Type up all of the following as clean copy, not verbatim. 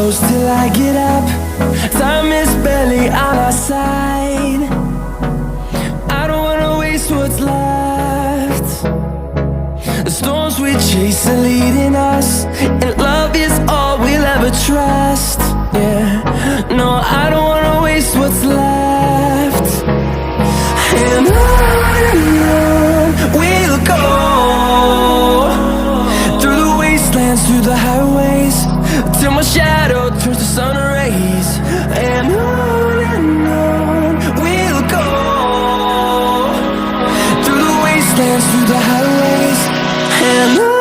close till I get up. Time is barely on our side. I don't wanna waste what's left. The storms we chase are leading us, and love is all we'll ever trust. Yeah, no, I don't wanna waste what's left. And on we'll go, through the wastelands, through the highways, till my shadow turns to sun rays. And on we'll go, through the wastelands, through the highways, and on.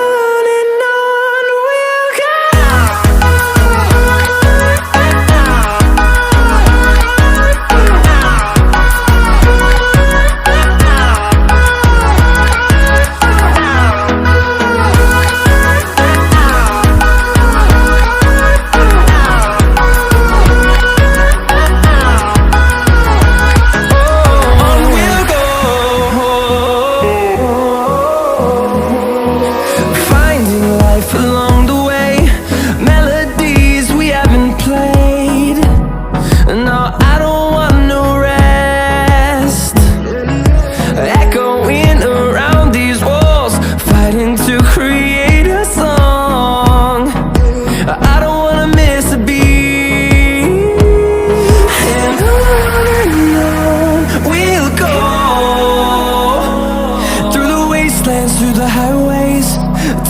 Through the highways,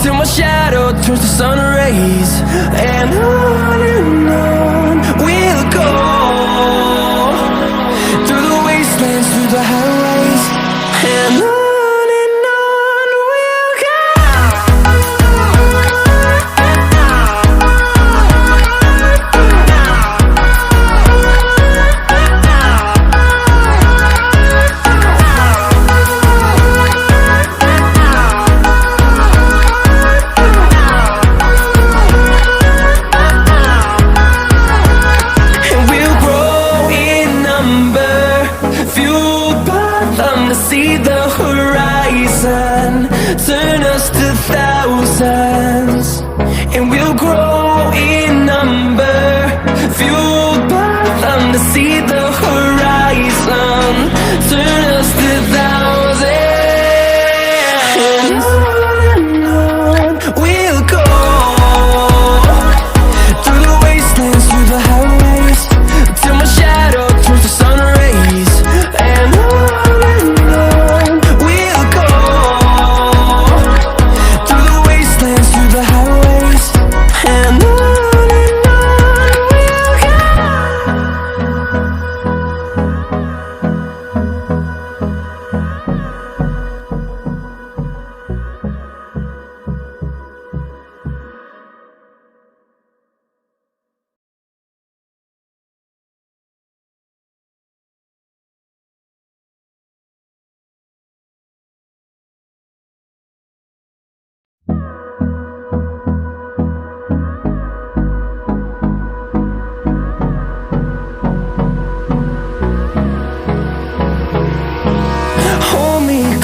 till my shadow turns to sun rays. And on we'll go, through the wastelands, through the highways, and on. See the horizon turn us to thousands, and we'll grow in number, fueled by them. To see the horizon turn us to thousands, and on we'll go, through the wastelands, through the highways, till my shadow turns to sun rays. And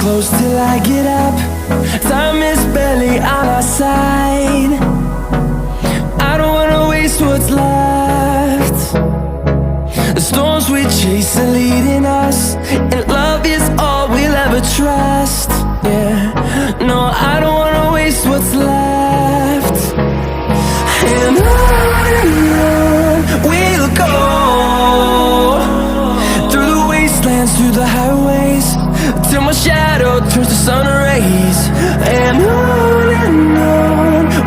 close till I get up. Time is barely on our side. I don't wanna waste what's left. The storms we chase are leading us, and love is all we'll ever trust. Yeah, no, I don't wanna waste what's left. And on we'll go, through the wastelands, through the highways, till my shadow turns to sun rays. And on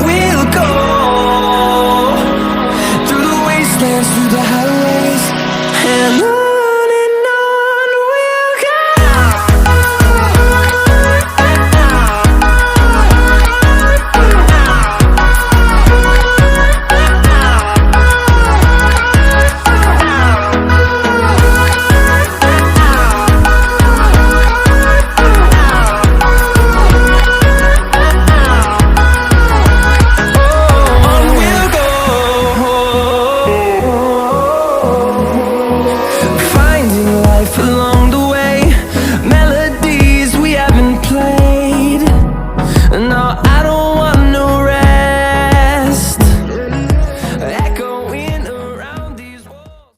we'll go, through the wastelands, through the highways, and on. Along